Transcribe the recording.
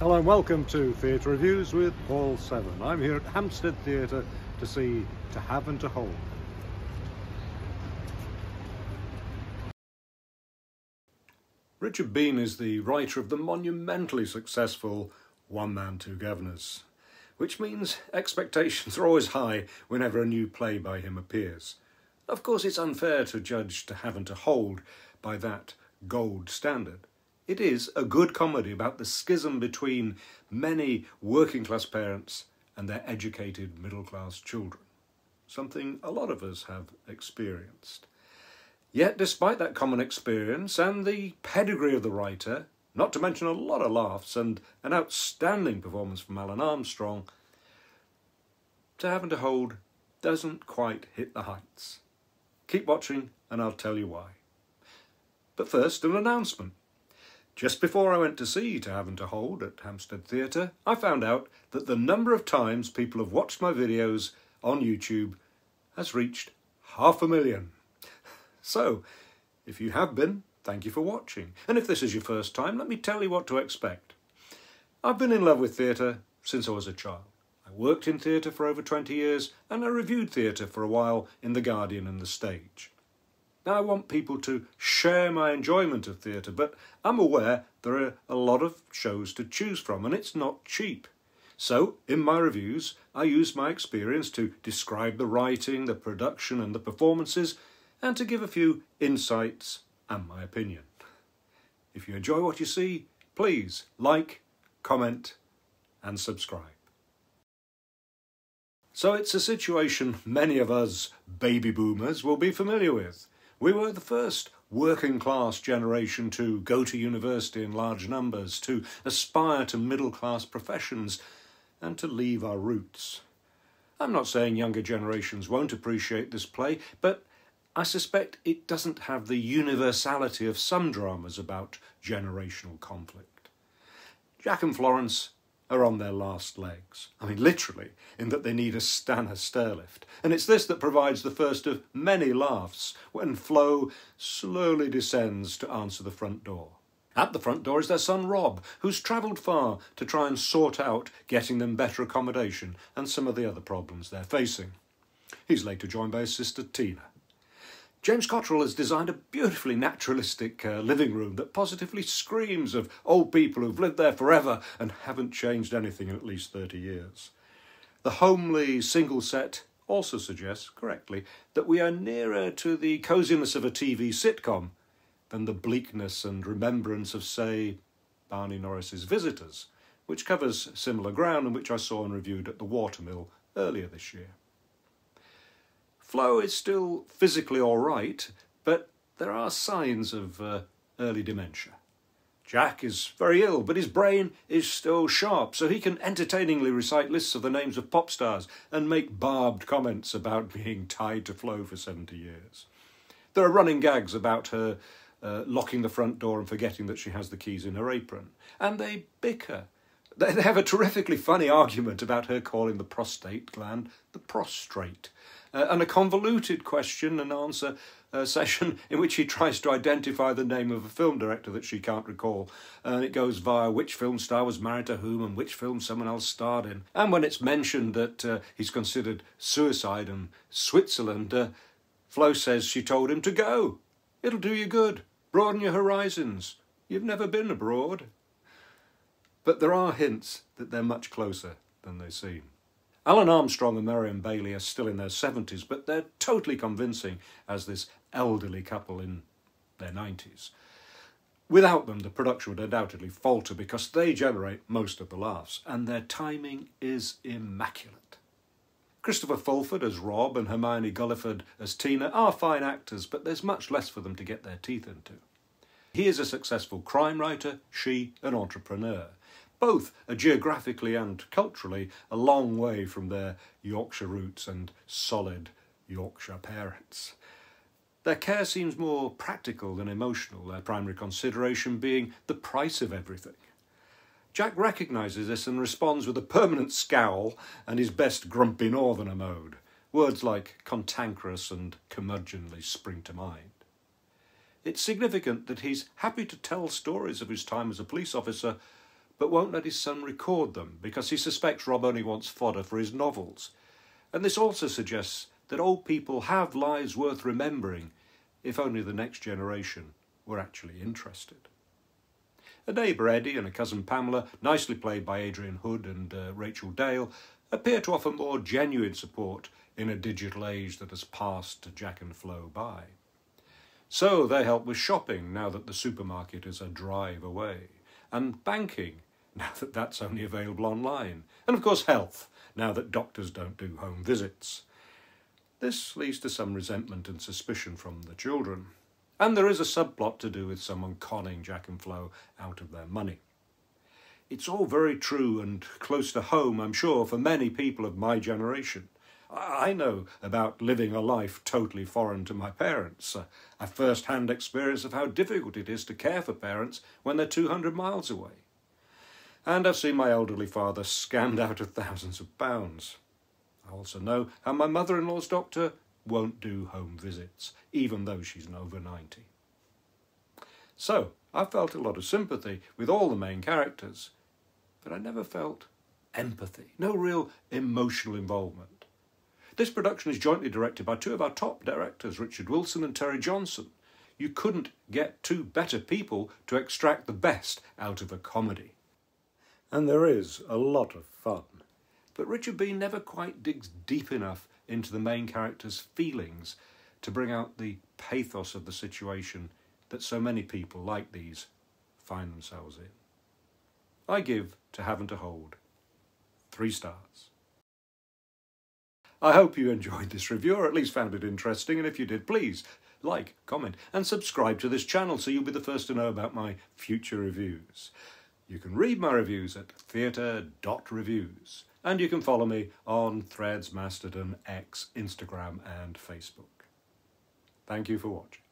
Hello and welcome to Theatre Reviews with Paul Seven. I'm here at Hampstead Theatre to see To Have and to Hold. Richard Bean is the writer of the monumentally successful One Man Twp Guv'nors, which means expectations are always high whenever a new play by him appears. Of course, it's unfair to judge To Have and to Hold by that gold standard. It is a good comedy about the schism between many working-class parents and their educated middle-class children, something a lot of us have experienced. Yet, despite that common experience and the pedigree of the writer, not to mention a lot of laughs and an outstanding performance from Alun Armstrong, To Have and to Hold doesn't quite hit the heights. Keep watching and I'll tell you why. But first, an announcement. Just before I went to see To Have and to Hold at Hampstead Theatre, I found out that the number of times people have watched my videos on YouTube has reached 500,000. So, if you have been, thank you for watching. And if this is your first time, let me tell you what to expect. I've been in love with theatre since I was a child. I worked in theatre for over 20 years and I reviewed theatre for a while in The Guardian and The Stage. Now, I want people to share my enjoyment of theatre, but I'm aware there are a lot of shows to choose from and it's not cheap. So, in my reviews, I use my experience to describe the writing, the production and the performances, and to give a few insights and my opinion. If you enjoy what you see, please like, comment and subscribe. So it's a situation many of us baby boomers will be familiar with. We were the first working class generation to go to university in large numbers, to aspire to middle class professions and to leave our roots. I'm not saying younger generations won't appreciate this play, but I suspect it doesn't have the universality of some dramas about generational conflict. Jack and Florence are on their last legs. I mean, literally, in that they need a stairlift. And it's this that provides the first of many laughs when Flo slowly descends to answer the front door. At the front door is their son Rob, who's travelled far to try and sort out getting them better accommodation and some of the other problems they're facing. He's later joined by his sister Tina. James Cotterill has designed a beautifully naturalistic living room that positively screams of old people who've lived there forever and haven't changed anything in at least 30 years. The homely single set also suggests, correctly, that we are nearer to the coziness of a TV sitcom than the bleakness and remembrance of, say, Barney Norris's Visitors, which covers similar ground and which I saw and reviewed at the Watermill earlier this year. Flo is still physically all right, but there are signs of early dementia. Jack is very ill, but his brain is still sharp, so he can entertainingly recite lists of the names of pop stars and make barbed comments about being tied to Flo for 70 years. There are running gags about her locking the front door and forgetting that she has the keys in her apron, and they bicker. They have a terrifically funny argument about her calling the prostate gland the prostrate, and a convoluted question and answer session in which he tries to identify the name of a film director that she can't recall, and it goes via which film star was married to whom and which film someone else starred in. And when it's mentioned that he's considered suicide in Switzerland, Flo says she told him to go. It'll do you good. Broaden your horizons. You've never been abroad. But there are hints that they're much closer than they seem. Alun Armstrong and Marion Bailey are still in their 70s, but they're totally convincing as this elderly couple in their 90s. Without them, the production would undoubtedly falter because they generate most of the laughs, and their timing is immaculate. Christopher Fulford as Rob and Hermione Gulliford as Tina are fine actors, but there's much less for them to get their teeth into. He is a successful crime writer, she an entrepreneur. Both are geographically and culturally a long way from their Yorkshire roots and solid Yorkshire parents. Their care seems more practical than emotional, their primary consideration being the price of everything. Jack recognises this and responds with a permanent scowl and his best grumpy northerner mode. Words like cantankerous and curmudgeonly spring to mind. It's significant that he's happy to tell stories of his time as a police officer, but won't let his son record them because he suspects Rob only wants fodder for his novels. And this also suggests that old people have lives worth remembering if only the next generation were actually interested. A neighbour, Eddie, and a cousin, Pamela, nicely played by Adrian Hood and Rachel Dale, appear to offer more genuine support in a digital age that has passed Jack and Flo by. So they help with shopping now that the supermarket is a drive away, and banking now that that's only available online, and of course health now that doctors don't do home visits. This leads to some resentment and suspicion from the children. And there is a subplot to do with someone conning Jack and Flo out of their money. It's all very true and close to home, I'm sure, for many people of my generation. I know about living a life totally foreign to my parents, a first-hand experience of how difficult it is to care for parents when they're 200 miles away. And I've seen my elderly father scammed out of thousands of pounds. I also know how my mother-in-law's doctor won't do home visits, even though she's over 90. So, I felt a lot of sympathy with all the main characters, but I never felt empathy, no real emotional involvement. This production is jointly directed by two of our top directors, Richard Wilson and Terry Johnson. You couldn't get two better people to extract the best out of a comedy. And there is a lot of fun. But Richard B. never quite digs deep enough into the main character's feelings to bring out the pathos of the situation that so many people like these find themselves in. I give To Have and to Hold 3 stars. I hope you enjoyed this review, or at least found it interesting, and if you did, please like, comment and subscribe to this channel so you'll be the first to know about my future reviews. You can read my reviews at Theatre.Reviews, and you can follow me on Threads, Mastodon, X, Instagram and Facebook. Thank you for watching.